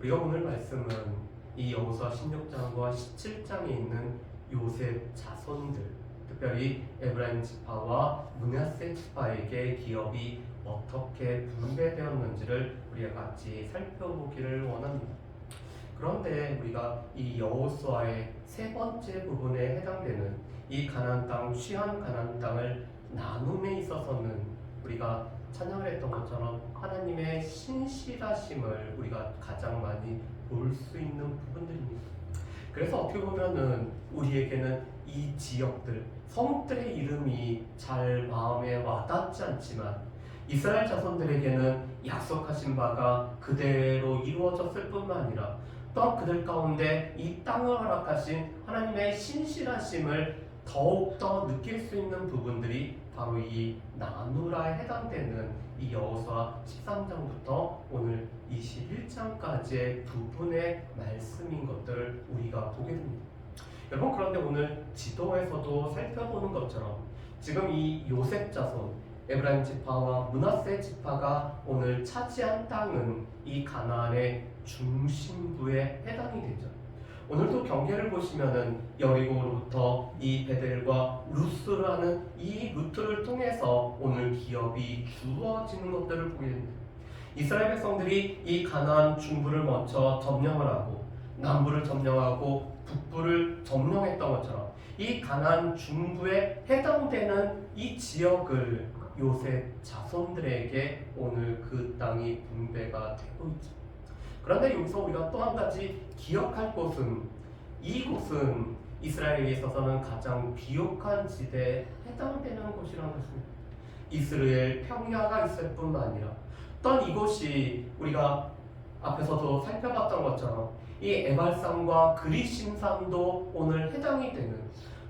우리가 오늘 말씀은 이 여호수아 16장과 17장에 있는 요셉 자손들, 특별히 에브라임 지파와 므낫세 지파에게 기업이 어떻게 분배되었는지를 우리가 같이 살펴보기를 원합니다. 그런데 우리가 이 여호수아의 세 번째 부분에 해당되는 이 가나안 땅, 취한 가나안 땅을 나눔에 있어서는 우리가 찬양을 했던 것처럼 하나님의 신실하심을 우리가 가장 많이 볼 수 있는 부분들입니다. 그래서 어떻게 보면은 우리에게는 이 지역들, 성들의 이름이 잘 마음에 와닿지 않지만 이스라엘 자손들에게는 약속하신 바가 그대로 이루어졌을 뿐만 아니라 또한 그들 가운데 이 땅을 허락하신 하나님의 신실하심을 더욱더 느낄 수 있는 부분들이 바로 이 나누라에 해당되는 이 여호수아 13장부터 오늘 21장까지의 부분의 말씀인 것들을 우리가 보게 됩니다. 여러분, 그런데 오늘 지도에서도 살펴보는 것처럼 지금 이 요셉 자손 에브라임 지파와 므낫세 지파가 오늘 차지한 땅은 이 가나안의 중심부에 해당이 되죠. 오늘도 경계를 보시면은 여리고로부터 이 베델과 루스라는 이 루트를 통해서 오늘 기업이 주어지는 것들을 보게 됩니다. 이스라엘 백성들이 이 가나안 중부를 먼저 점령을 하고 남부를 점령하고 북부를 점령했던 것처럼 이 가나안 중부에 해당되는 이 지역을 요셉 자손들에게 오늘 그 땅이 분배가 되고 있죠. 그런데 여기서 우리가 또 한 가지 기억할 것은 이곳은 이스라엘에 있어서는 가장 비옥한 지대에 해당되는 곳이라는 것입니다. 이스라엘 평야가 있을 뿐만 아니라 또한 이곳이 우리가 앞에서도 살펴봤던 것처럼 이 에발산과 그리심산도 오늘 해당이 되는,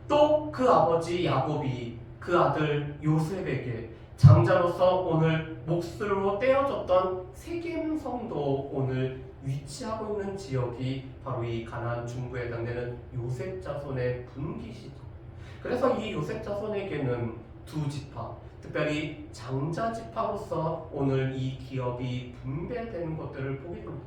또 그 아버지 야곱이 그 아들 요셉에게 장자로서 오늘 몫으로 떼어줬던 세겜성도 오늘 위치하고 있는 지역이 바로 이 가나안 중부에 해당되는 요셉 자손의 분기시죠. 그래서 이 요셉 자손에게는 두 지파, 특별히 장자 지파로서 오늘 이 기업이 분배되는 것들을 보게 됩니다.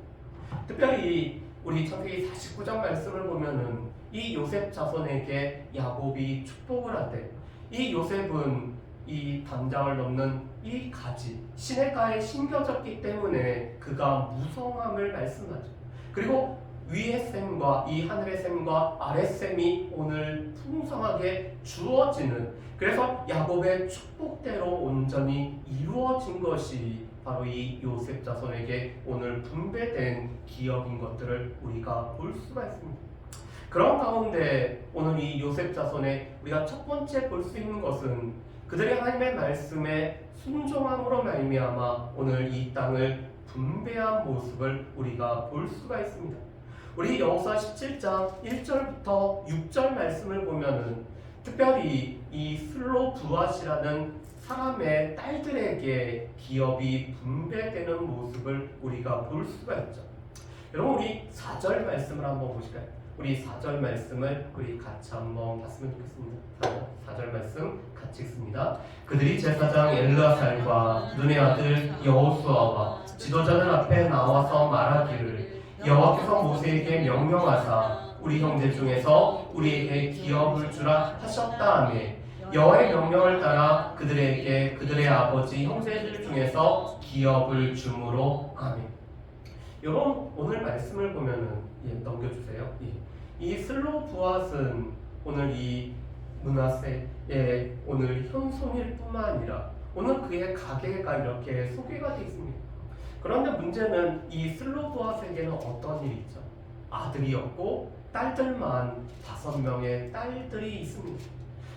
특별히 우리 창세기 49장 말씀을 보면은 이 요셉 자손에게 야곱이 축복을 하되 이 요셉은 이 담장을 넘는 이 가지 시냇가에 심겨졌기 때문에 그가 무성함을 말씀하죠. 그리고 위의 샘과 이 하늘의 샘과 아래 샘이 오늘 풍성하게 주어지는, 그래서 야곱의 축복대로 온전히 이루어진 것이 바로 이 요셉 자손에게 오늘 분배된 기업인 것들을 우리가 볼 수가 있습니다. 그런 가운데 오늘 이 요셉 자손의 우리가 첫 번째 볼 수 있는 것은 그들이 하나님의 말씀에 순종함으로 말미암아 오늘 이 땅을 분배한 모습을 우리가 볼 수가 있습니다. 우리 여호수아 17장 1절부터 6절 말씀을 보면은 특별히 이 슬로브앗이라는 사람의 딸들에게 기업이 분배되는 모습을 우리가 볼 수가 있죠. 여러분, 우리 4절 말씀을 한번 보실까요? 우리 4절 말씀을 우리 같이 한번 봤으면 좋겠습니다. 4절 말씀 같이 읽습니다. 그들이 제사장 엘르아살과 눈의 아들 여호수아와 지도자들 앞에 나와서 말하기를 여호와께서 모세에게 명령하사 우리 형제 중에서 우리에게 기업을 주라 하셨다 하며 여호와의 명령을 따라 그들에게 그들의 아버지 형제들 중에서 기업을 주므로 아멘. 여러분, 오늘 말씀을 보면은 넘겨주세요. 이 슬로브앗은 오늘 이 므낫세의 오늘 현손일 뿐만 아니라 오늘 그의 가계가 이렇게 소개가 되어 있습니다. 그런데 문제는 이 슬로브앗에게는 어떤 일이 있죠? 아들이었고 딸들만 5명의 딸들이 있습니다.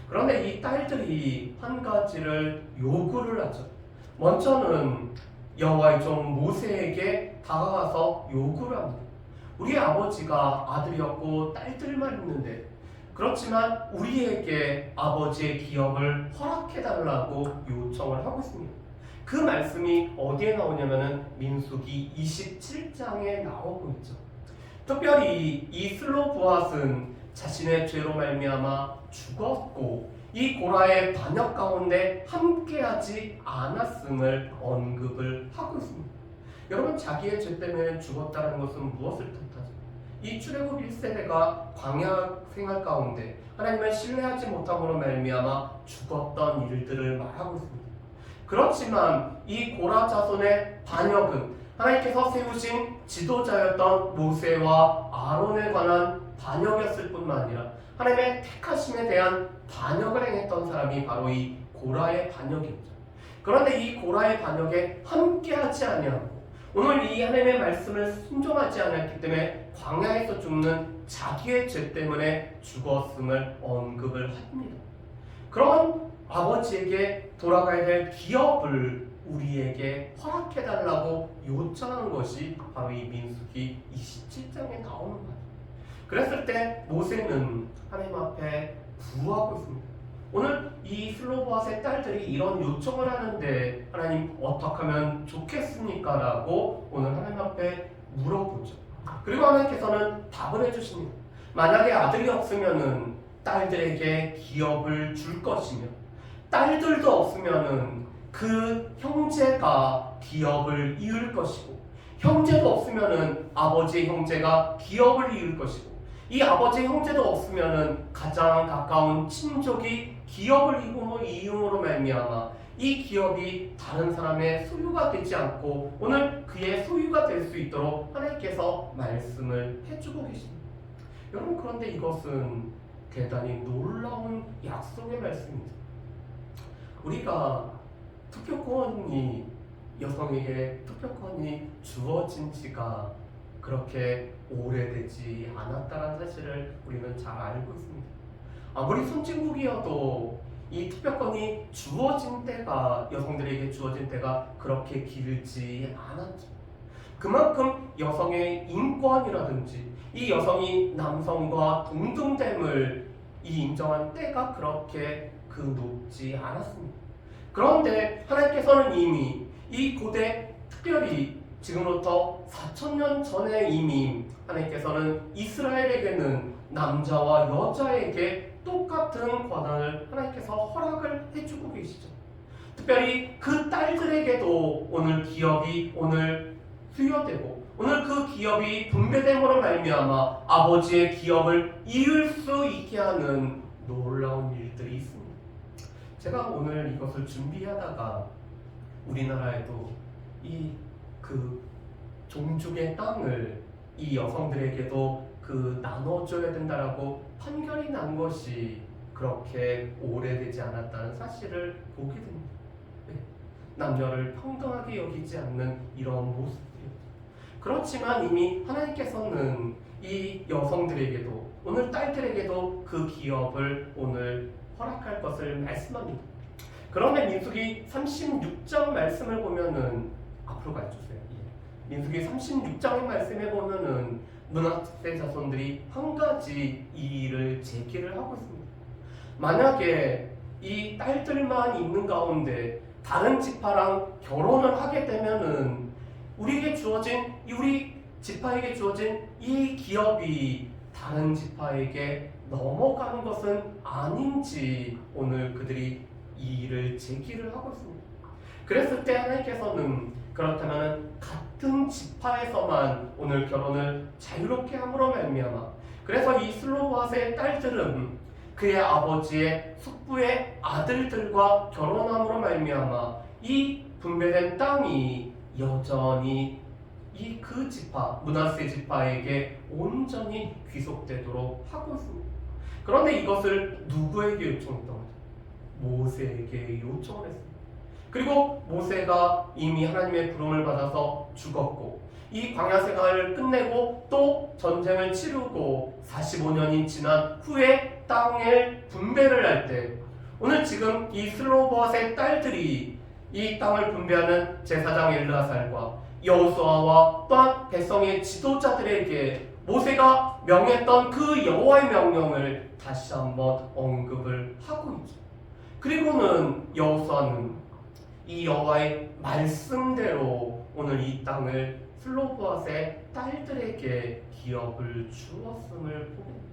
그런데 이 딸들이 한 가지를 요구를 하죠. 먼저는 여호와의 종 모세에게 다가가서 요구를 합니다. 우리 아버지가 아들이었고 딸들만 있는데, 그렇지만 우리에게 아버지의 기업을 허락해달라고 요청을 하고 있습니다. 그 말씀이 어디에 나오냐면은 민수기 27장에 나오고 있죠. 특별히 이 슬로브앗은 자신의 죄로 말미암아 죽었고 이 고라의 반역 가운데 함께하지 않았음을 언급을 하고 있습니다. 여러분, 자기의 죄 때문에 죽었다는 것은 무엇을 뜻하죠? 이 출애굽 1세대가 광야 생활 가운데 하나님을 신뢰하지 못함으로 말미암아 죽었던 일들을 말하고 있습니다. 그렇지만 이 고라 자손의 반역은 하나님께서 세우신 지도자였던 모세와 아론에 관한 반역이었을 뿐만 아니라 하나님의 택하심에 대한 반역을 행했던 사람이 바로 이 고라의 반역이었죠. 그런데 이 고라의 반역에 함께하지 아니하고 오늘 이 하나님의 말씀을 순종하지 않았기 때문에 광야에서 죽는 자기의 죄 때문에 죽었음을 언급을 합니다. 그런 아버지에게 돌아가야 될 기업을 우리에게 허락해달라고 요청하는 것이 바로 이 민수기 27장에 나오는 거예요. 그랬을 때 모세는 하나님 앞에 구하고 있습니다. 오늘 이 슬로보앗의 딸들이 이런 요청을 하는데 하나님 어떻게 하면 좋겠습니까? 라고 오늘 하나님 앞에 물어보죠. 그리고 하나님께서는 답을 해주십니다. 만약에 아들이 없으면은 딸들에게 기업을 줄 것이며 딸들도 없으면은 그 형제가 기업을 이을 것이고 형제도 없으면은 아버지의 형제가 기업을 이을 것이고 이 아버지의 형제도 없으면은 가장 가까운 친족이 기업을 이음으로 말미암아 이 기업이 다른 사람의 소유가 되지 않고 오늘 그의 소유가 될 수 있도록 하나님께서 말씀을 해주고 계십니다. 여러분, 그런데 이것은 대단히 놀라운 약속의 말씀입니다. 우리가 투표권이 여성에게 투표권이 주어진 지가 그렇게 오래되지 않았다는 사실을 우리는 잘 알고 있습니다. 아무리 선진국이어도 이 투표권이 주어진 때가 여성들에게 주어진 때가 그렇게 길지 않았죠. 그만큼 여성의 인권이라든지 이 여성이 남성과 동등됨을 인정한 때가 그렇게 높지 않았습니다. 그런데 하나님께서는 이미 이 고대, 특별히 지금부터 4,000년 전에 이미 하나님께서는 이스라엘에게는 남자와 여자에게 똑같은 권한을 하나님께서 허락을 해주고 계시죠. 특별히 그 딸들에게도 오늘 기업이 오늘 수여되고 오늘 그 기업이 분배됨으로 말미암아 아버지의 기업을 이을 수 있게 하는 놀라운 일들이 있습니다. 제가 오늘 이것을 준비하다가 우리나라에도 이 종족의 땅을 이 여성들에게도 나눠줘야 된다라고 판결이 난 것이 그렇게 오래되지 않았다는 사실을 보게 됩니다. 네. 남녀를 평등하게 여기지 않는 이런 모습들이요. 그렇지만 이미 하나님께서는 이 여성들에게도 오늘 딸들에게도 그 기업을 오늘 허락할 것을 말씀합니다. 그런데 민수기 36장 말씀을 보면은 앞으로 가주세요. 민수기 36장의 말씀에 보면은 므낫세 자손들이 한 가지 이의를 제기를 하고 있습니다. 만약에 이 딸들만 있는 가운데 다른 지파랑 결혼을 하게 되면은 우리 지파에게 주어진 이 기업이 다른 지파에게 넘어가는 것은 아닌지 오늘 그들이 이의를 제기를 하고 있습니다. 그랬을 때 하나님께서는 그렇다면 같은 지파에서만 오늘 결혼을 자유롭게 함으로 말미암아 그래서 이 슬로바스의 딸들은 그의 아버지의 숙부의 아들들과 결혼함으로 말미암아 이 분배된 땅이 여전히 그 지파, 므낫세 지파에게 온전히 귀속되도록 하고 있습니다. 그런데 이것을 누구에게 요청했던 거죠? 모세에게 요청을 했습니다. 그리고 모세가 이미 하나님의 부름을 받아서 죽었고 이 광야 생활을 끝내고 또 전쟁을 치르고 45년이 지난 후에 땅을 분배를 할 때 오늘 지금 이 슬로보앗의 딸들이 이 땅을 분배하는 제사장 엘르아살과 여호수아와 또한 백성의 지도자들에게 모세가 명했던 그 여호와의 명령을 다시 한번 언급을 하고 있죠. 그리고는 여호수아는 이 여호와의 말씀대로 오늘 이 땅을 슬로보앗의 딸들에게 기업을 주었음을 보게 됩니다.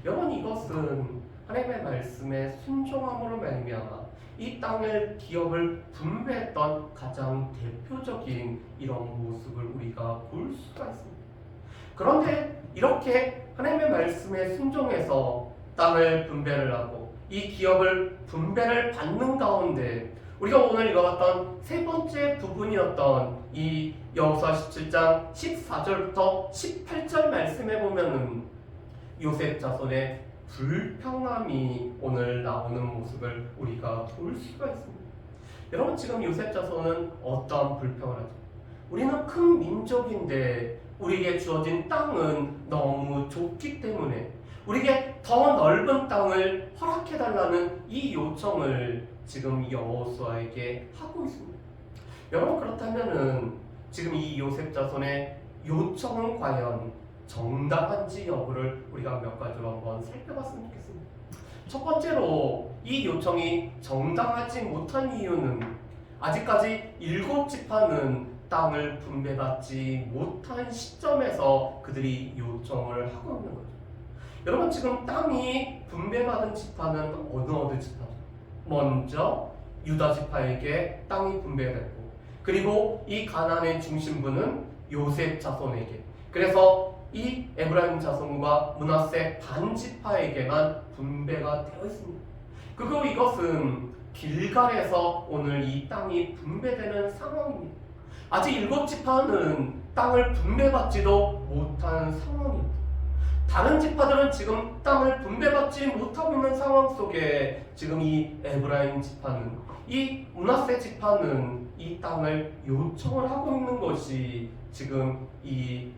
여러분, 이것은 하나님의 말씀에 순종함으로 말미암아 이 땅을 기업을 분배했던 가장 대표적인 이런 모습을 우리가 볼 수가 있습니다. 그런데 이렇게 하나님의 말씀에 순종해서 땅을 분배를 하고 이 기업을 분배를 받는 가운데 우리가 오늘 읽어봤던 세 번째 부분이었던 이 여호수아 17장 14절부터 18절 말씀에 보면은 요셉 자손의 불평함이 오늘 나오는 모습을 우리가 볼 수가 있습니다. 여러분, 지금 요셉 자손은 어떠한 불평을 하죠? 우리는 큰 민족인데 우리에게 주어진 땅은 너무 좁기 때문에 우리에게 더 넓은 땅을 허락해달라는 이 요청을 지금 여호수아에게 하고 있습니다. 여러분, 그렇다면은 지금 이 요셉 자손의 요청은 과연 정당한지 여부를 우리가 몇 가지로 한번 살펴봤으면 좋겠습니다. 첫 번째로 이 요청이 정당하지 못한 이유는 아직까지 7지파는 땅을 분배받지 못한 시점에서 그들이 요청을 하고 있는 거죠. 여러분, 지금 땅이 분배받은 지파는 어느 지파죠? 먼저 유다 지파에게 땅이 분배됐고, 그리고 이 가나안의 중심부는 요셉 자손에게, 그래서 이 에브라임 자손과 므낫세 반지파에게만 분배가 되어 있습니다. 그리고 이것은 길갈에서 오늘 이 땅이 분배되는 상황입니다. 아직 7지파는 땅을 분배받지도 못한 상황입니다. 다른 지파들은 지금 땅을 분배받지 못하고 있는 상황 속에 지금 이 에브라임 지파는, 이 므낫세 지파는 이 땅을 요청을 하고 있는 것이 지금 이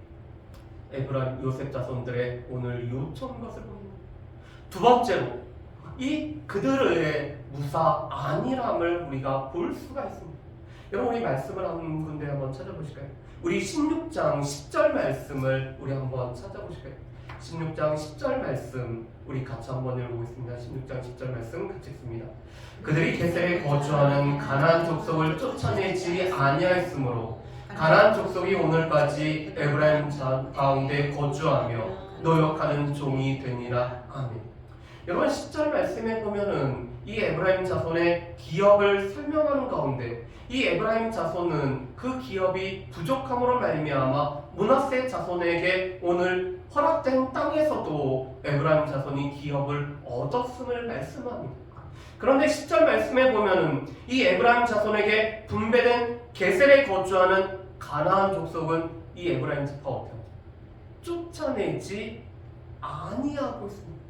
에브라임 요셉 자손들의 오늘 요청인 것을 보입니다. 두 번째로 이 그들의 무사 안일함을 우리가 볼 수가 있습니다. 여러분, 우리 말씀을 한 군데 한번 찾아보실까요? 우리 16장 10절 말씀을 우리 한번 찾아보실까요? 16장 10절 말씀 우리 같이 한번 읽어보겠습니다. 16장 10절 말씀 같이 읽습니다. 그들이 게셀에 거주하는 가나안 족속을 쫓아내지 아니하였으므로 가나안 족속이 오늘까지 에브라임 가운데 거주하며 노역하는 종이 되니라. 아멘. 여러분, 10절 말씀에 보면은 이 에브라임 자손의 기업을 설명하는 가운데 이 에브라임 자손은 그 기업이 부족함으로 말미암아 므낫세 자손에게 오늘 허락된 땅에서도 에브라임 자손이 기업을 얻었음을 말씀합니다. 그런데 10절 말씀에 보면은 이 에브라임 자손에게 분배된 게셀에 거주하는 가나안 족속은 이 에브라임 지파 어떻게 하죠? 쫓아내지 아니하고 있습니다.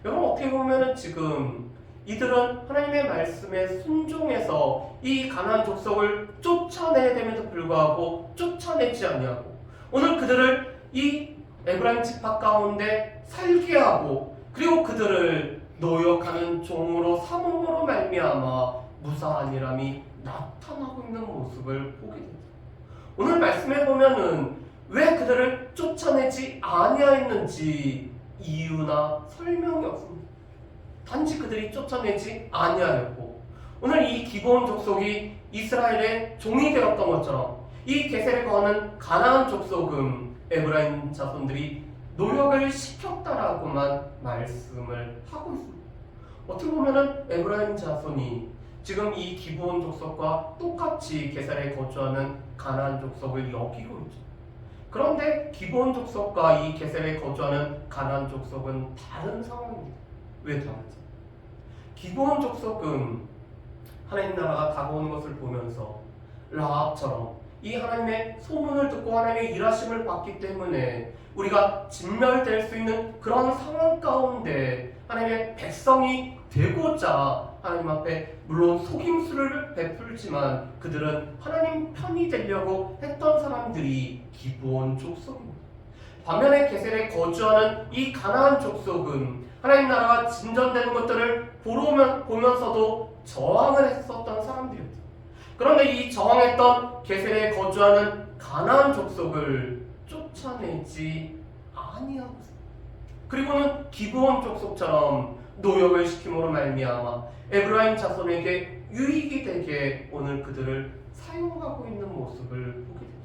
여러분, 어떻게 보면은 지금 이들은 하나님의 말씀에 순종해서 이 가나안 족속을 쫓아내야 됨에도 불구하고 쫓아내지 아니하고 오늘 그들을 이 에브라임 지파 가운데 살게 하고 그리고 그들을 노역하는 종으로 삼음으로 말미암아 무사 안일함이 나타나고 있는 모습을 보게 됩니다. 오늘 말씀에 보면은 왜 그들을 쫓아내지 아니하였는지 이유나 설명이 없습니다. 단지 그들이 쫓아내지 아니하였고 오늘 이 기브온 족속이 이스라엘의 종이 되었던 것처럼 이 게셀에 거하는 가나안 족속은 에브라임 자손들이 노역을 시켰다라고만 말씀을 하고 있습니다. 어떻게 보면은 에브라임 자손이 지금 이 기브온 족속과 똑같이 게셀에 거주하는 가나안 족속을 여기고 있죠. 그런데 기브온 족속과 이 게셀에 거주하는 가나안 족속은 다른 상황입니다. 왜 다르지? 기브온 족속은 하나님 나라가 다가오는 것을 보면서 라합처럼 이 하나님의 소문을 듣고 하나님의 일하심을 받기 때문에 우리가 진멸될 수 있는 그런 상황 가운데 하나님의 백성이 되고자 하나님 앞에 물론 속임수를 베풀지만 그들은 하나님 편이 되려고 했던 사람들이 기브온 족속입니다. 반면에 게셀에 거주하는 이 가나안 족속은 하나님 나라가 진전되는 것들을 보면서도 저항을 했었던 사람들이었죠. 그런데 이 저항했던 게셀에 거주하는 가나안 족속을 쫓아내지 아니하고 있습니다. 그리고는 기브온 족속처럼 노역을 시킴으로 말미암아 에브라임 자손에게 유익이 되게 오늘 그들을 사용하고 있는 모습을 보게 되죠.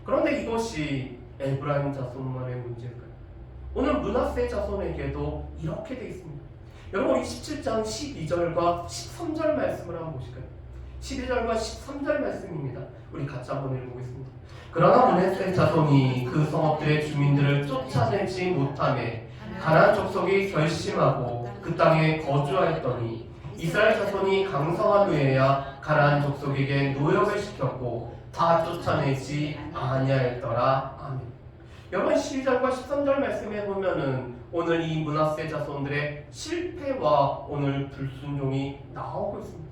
그런데 이것이 에브라임 자손만의 문제일까요? 오늘 므낫세 자손에게도 이렇게 되어 있습니다. 여러분 우리 17장 12절과 13절 말씀을 한번 보실까요? 12절과 13절 말씀입니다. 우리 같이 한번 읽어보겠습니다. 그러나 므낫세 자손이 그 성읍들의 주민들을 쫓아내지 못하매 가나안 족속이 결심하고 그 땅에 거주하였더니 이스라엘 자손이 강성한 후에야 가나안 족속에게 노역을 시켰고 다 쫓아내지 아니하였더라. 아멘. 여러분 12절과 13절 말씀에 보면은 오늘 이 므낫세 자손들의 실패와 오늘 불순종이 나오고 있습니다.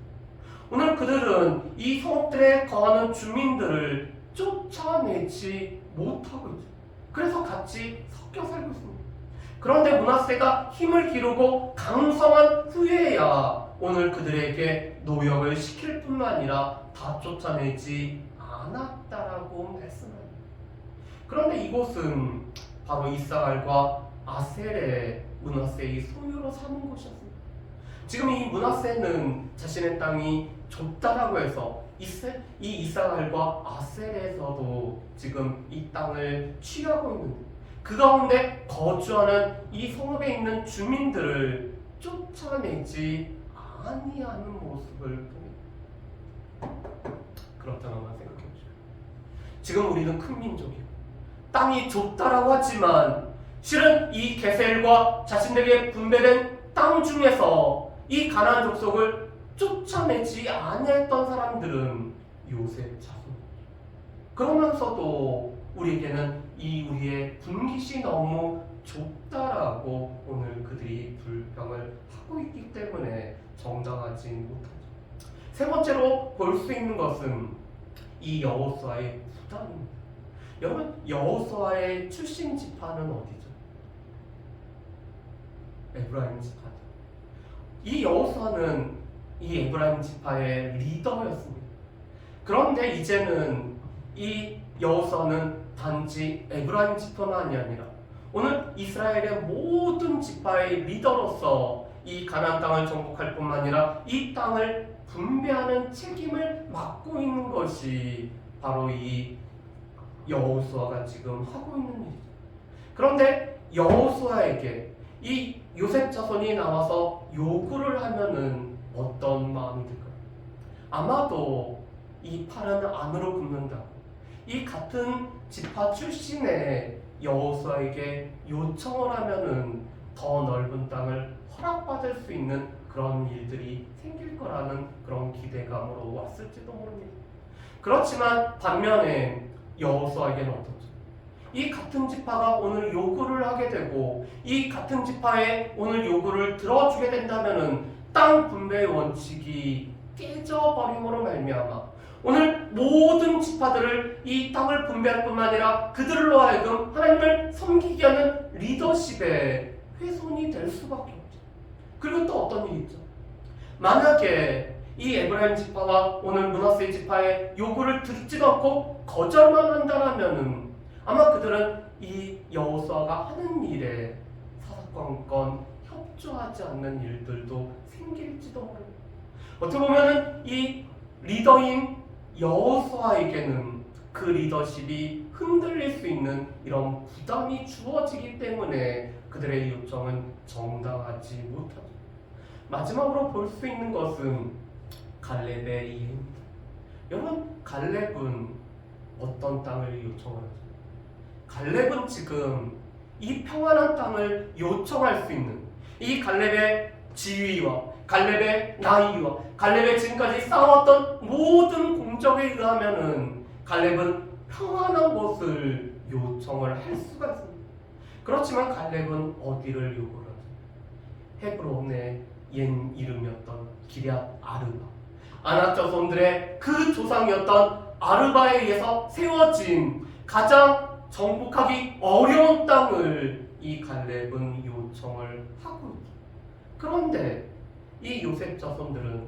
오늘 그들은 이 성읍들에 거하는 주민들을 쫓아내지 못하고 있죠. 그래서 같이 섞여 살고 있습니다. 그런데 므낫세가 힘을 기르고 강성한 후에야 오늘 그들에게 노역을 시킬 뿐만 아니라 다 쫓아내지 않았다라고 말씀합니다. 그런데 이곳은 바로 이스라엘과 아셀의 므낫세의 소유로 삼은 곳이었습니다. 지금 이 므낫세는 자신의 땅이 좁다라고 해서 이 이스라엘과 아셀에서도 지금 이 땅을 취하고 있는데 그 가운데 거주하는 이 성읍에 있는 주민들을 쫓아내지 아니하는 모습을 봅니다. 그렇다는 걸 생각해 보시죠. 지금 우리는 큰 민족이고 땅이 좁다라고 하지만 실은 이 게셀과 자신들에게 분배된 땅 중에서 이 가나안 족속을 쫓아내지 아니했던 사람들은 요셉 자손. 그러면서도 우리에게는 이 우리의 분깃이 너무 좁다라고 오늘 그들이 불평을 하고 있기 때문에 정당하지 못하죠. 세 번째로 볼 수 있는 것은 이 여호수아의 부담입니다. 여러분 여호수아의 출신 지파는 어디죠? 에브라임 지파죠. 이 여호수아는 이 에브라임 지파의 리더였습니다. 그런데 이제는 이 여호수아는 단지 에브라임 지파만이 아니라 오늘 이스라엘의 모든 지파의 리더로서 이 가나안 땅을 정복할 뿐만 아니라 이 땅을 분배하는 책임을 맡고 있는 것이 바로 이 여호수아가 지금 하고 있는 일이죠. 그런데 여호수아에게 이 요셉 자손이 나와서 요구를 하면은 어떤 마음이 들까요? 아마도 이 팔은 안으로 굽는다고 이 같은 지파 출신의 여호수아에게 요청을 하면은 더 넓은 땅을 허락받을 수 있는 그런 일들이 생길 거라는 그런 기대감으로 왔을지도 모릅니다. 그렇지만 반면에 여호수아에게는 어떻죠? 이 같은 지파가 오늘 요구를 하게 되고 이 같은 지파의 오늘 요구를 들어주게 된다면은 땅 분배의 원칙이 깨져버림으로 말미암아 오늘 모든 지파들을 이 땅을 분배할 뿐만 아니라 그들로 하여금 하나님을 섬기게 하는 리더십의 훼손이 될 수밖에 없죠. 그리고 또 어떤 일이 있죠? 만약에 이 에브라임 지파와 오늘 므낫세 지파의 요구를 듣지도 않고 거절만 한다라면은 아마 그들은 이 여호수아가 하는 일에 사사건건 협조하지 않는 일들도 생길지도 모릅니다. 어떻게 보면은 이 리더인 여호수아에게는 그 리더십이 흔들릴 수 있는 이런 부담이 주어지기 때문에 그들의 요청은 정당하지 못하죠. 마지막으로 볼 수 있는 것은 갈렙의 이해입니다. 여러분 갈렙은 어떤 땅을 요청을 하죠? 갈렙은 지금 이 평안한 땅을 요청할 수 있는 이 갈렙의 지위와 갈렙의 나이와 갈렙의 지금까지 쌓아왔던 모든 공적에 의하면은 갈렙은 평안한 곳을 요청을 할 수가 있습니다. 그렇지만 갈렙은 어디를 요구를 하죠? 헤브론의 옛 이름이었던 기럇 아르바, 아낙 자손들의 그 조상이었던 아르바에 의해서 세워진 가장 정복하기 어려운 땅을 이 갈렙은 요청을 하고 있죠. 그런데 이 요셉 자손들은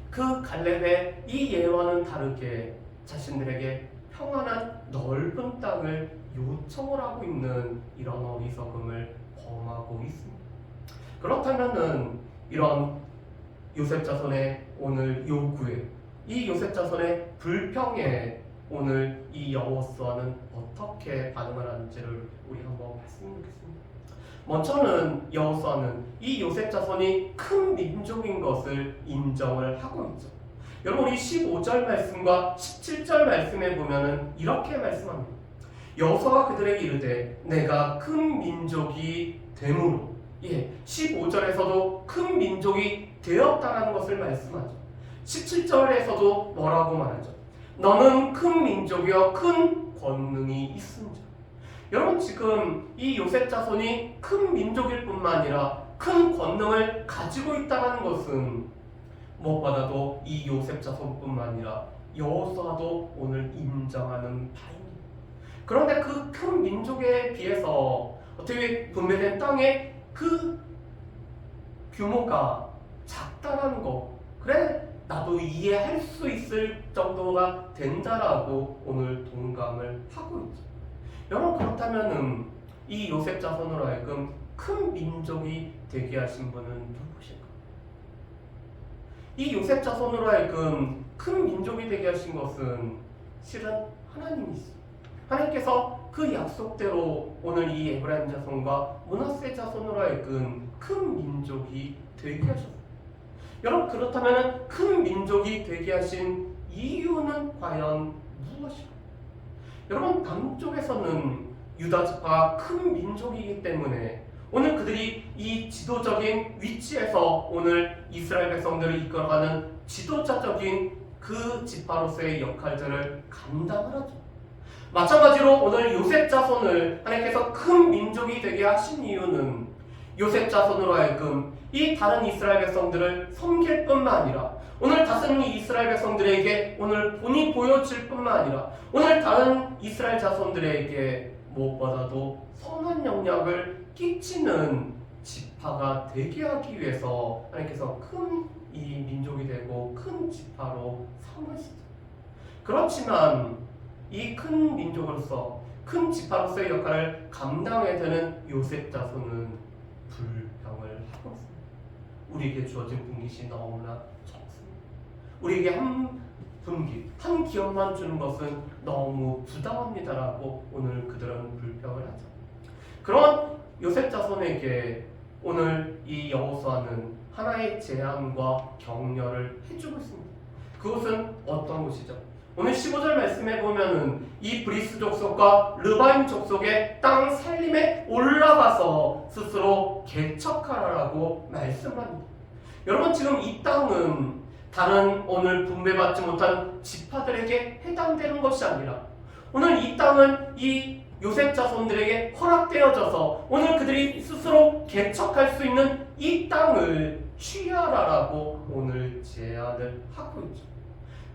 그 갈렙의 이 예와는 다르게 자신들에게 평안한 넓은 땅을 요청을 하고 있는 이런 어리석음을 범하고 있습니다. 그렇다면은 이런 요셉 자손의 오늘 요구에 이 요셉 자손의 불평에 오늘 이 여호수아는 어떻게 반응을 하는지를 우리 한번 봤으면 좋겠습니다. 먼저는 여호수아는 이 요셉 자손이 큰 민족인 것을 인정을 하고 있죠. 여러분, 우리 15절 말씀과 17절 말씀에 보면은 이렇게 말씀합니다. 여호수아가 그들에게 이르되 내가 큰 민족이 되므로. 15절에서도 큰 민족이 되었다라는 것을 말씀하죠. 17절에서도 뭐라고 말하죠? 너는 큰 민족이여 큰 권능이 있습니다. 여러분, 지금 이 요셉 자손이 큰 민족일 뿐만 아니라 큰 권능을 가지고 있다는 것은 무엇보다도 이 요셉 자손뿐만 아니라 여호수아도 오늘 인정하는 바입니다. 그런데 그 큰 민족에 비해서 어떻게 분배된 땅의 그 규모가 작다라는 거, 그래 나도 이해할 수 있을 정도가 된다라고 오늘 동감을 하고 있죠. 여러분, 그렇다면은 이 요셉 자손으로 하여금 큰 민족이 되게 하신 분은 누구실까? 이 요셉 자손으로 하여금 큰 민족이 되게 하신 것은 실은 하나님이시죠. 하나님께서 그 약속대로 오늘 이 에브라임 자손과 므낫세 자손으로 하여금 큰 민족이 되게 하셨어요. 여러분, 그렇다면 큰 민족이 되게 하신 이유는 과연 무엇일까요? 여러분, 남쪽에서는 유다 지파가 큰 민족이기 때문에 오늘 그들이 이 지도적인 위치에서 오늘 이스라엘 백성들을 이끌어가는 지도자적인 그 지파로서의 역할들을 감당을 하죠. 마찬가지로 오늘 요셉 자손을 하나님께서 큰 민족이 되게 하신 이유는 요셉 자손으로 하여금 이 다른 이스라엘 백성들을 섬길 뿐만 아니라 오늘 다스리는 이스라엘 백성들에게 오늘 본이 보여질 뿐만 아니라 오늘 다른 이스라엘 자손들에게 무엇보다도 선한 영향을 끼치는 지파가 되게 하기 위해서 하나님께서 큰 이 민족이 되고 큰 지파로 삼으시죠. 그렇지만 이 큰 민족으로서 큰 지파로서의 역할을 감당해야 되는 요셉 자손은 불평을 하고 있습니다. 우리에게 주어진 분깃이 너무나 적습니다. 우리에게 한 분깃, 한 기업만 주는 것은 너무 부당합니다라고 오늘 그들은 불평을 하죠. 그런 요셉 자손에게 오늘 이 여호수아는 하나의 제안과 격려를 해주고 있습니다. 그것은 어떤 곳이죠? 오늘 15절 말씀에 보면은 이 브리스 족속과 르바임 족속의 땅 살림에 올라가서 스스로 개척하라라고 말씀합니다. 여러분, 지금 이 땅은 다른 오늘 분배받지 못한 지파들에게 해당되는 것이 아니라 오늘 이 땅은 이 요셉 자손들에게 허락되어져서 오늘 그들이 스스로 개척할 수 있는 이 땅을 취하라라고 오늘 제안을 하고 있죠.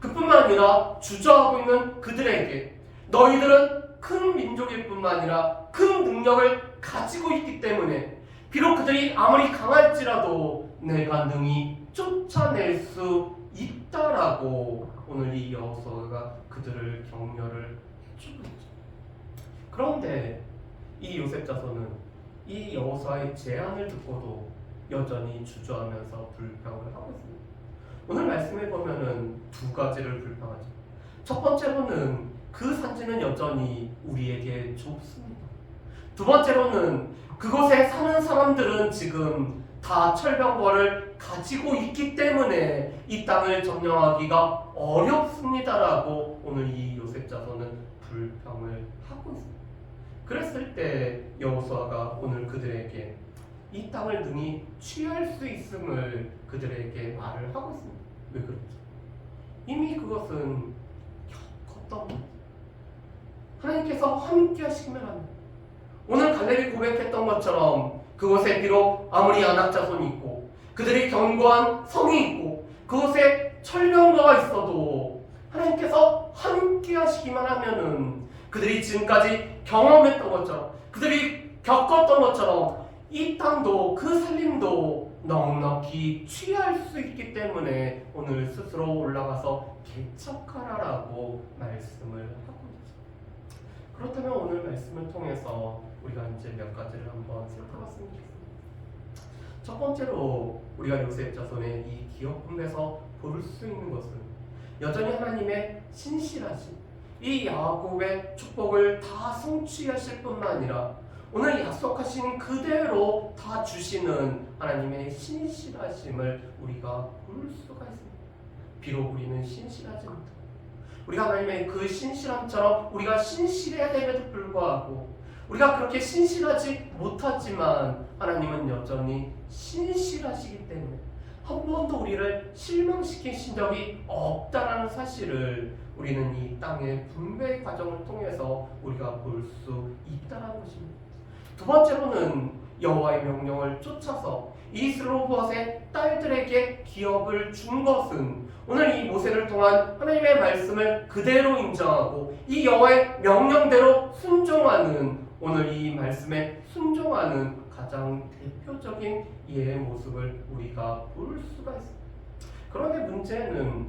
그뿐만 아니라 주저하고 있는 그들에게 너희들은 큰 민족일 뿐만 아니라 큰 능력을 가지고 있기 때문에 비록 그들이 아무리 강할지라도 내가 능히 쫓아낼 수 있다라고 오늘 이 여호수아가 그들을 격려를 해주고 있죠. 그런데 이 요셉 자손은 이 여호수아의 제안을 듣고도 여전히 주저하면서 불평을 하고 있습니다. 오늘 말씀에 보면은 두 가지를 불평하죠. 첫 번째로는 그 산지는 여전히 우리에게 좁습니다. 두 번째로는 그곳에 사는 사람들은 지금 다 철병거를 가지고 있기 때문에 이 땅을 점령하기가 어렵습니다라고 오늘 이 요셉 자손은 불평을 하고 있습니다. 그랬을 때 여호수아가 오늘 그들에게 이 땅을 능히 취할 수 있음을 그들에게 말을 하고 있습니다. 왜 그렇죠? 이미 그것은 겪었던 겁니다. 하나님께서 함께 하시기만 합니다. 오늘 갈렙이 고백했던 것처럼 그곳에 비록 아무리 아낙 자손이 있고 그들이 견고한 성이 있고 그곳에 철병거가 있어도 하나님께서 함께 하시기만 하면은 그들이 지금까지 경험했던 것처럼 그들이 겪었던 것처럼 이 땅도 그 살림도 넉넉히 취할 수 있기 때문에 오늘 스스로 올라가서 개척하라라고 말씀을 하고 있죠. 그렇다면 오늘 말씀을 통해서 우리가 이제 몇 가지를 한번 살펴봤으면 좋겠습니다. 첫 번째로 우리가 요셉 자손의 이 기업 분배에서 볼 수 있는 것은 여전히 하나님의 신실하심, 이 야곱의 축복을 다 성취하실 뿐만 아니라 오늘 약속하신 그대로 다 주시는 하나님의 신실하심을 우리가 볼 수가 있습니다. 비록 우리는 신실하지 못합니다. 우리가 하나님의 그 신실함처럼 우리가 신실해야 됨에도 불구하고 우리가 그렇게 신실하지 못하지만 하나님은 여전히 신실하시기 때문에 한 번도 우리를 실망시키신 적이 없다라는 사실을 우리는 이 땅의 분배 과정을 통해서 우리가 볼 수 있다는 것입니다. 두 번째로는 여호와의 명령을 쫓아서 이 스로보앗의 딸들에게 기업을 준 것은 오늘 이 모세를 통한 하나님의 말씀을 그대로 인정하고 이 여호와의 명령대로 순종하는 오늘 이 말씀에 순종하는 가장 대표적인 이의 모습을 우리가 볼 수가 있습니다. 그런데 문제는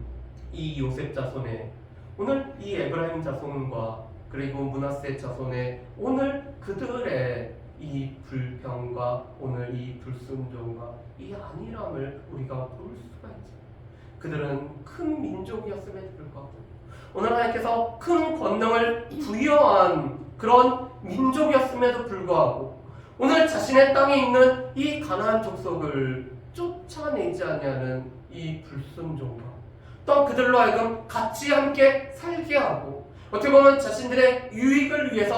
이 요셉 자손의 오늘 이 에브라임 자손과 그리고 므낫세 자손의 오늘 그들의 이 불평과 오늘 이 불순종과 이 안일함을 우리가 볼 수가 있죠. 그들은 큰 민족이었음에도 불구하고 오늘 하나님께서 큰 권능을 부여한 그런 민족이었음에도 불구하고 오늘 자신의 땅에 있는 이 가나안 족속을 쫓아내지 아니하는 이 불순종과 또 그들로 하여금 같이 함께 살게 하고 어떻게 보면 자신들의 유익을 위해서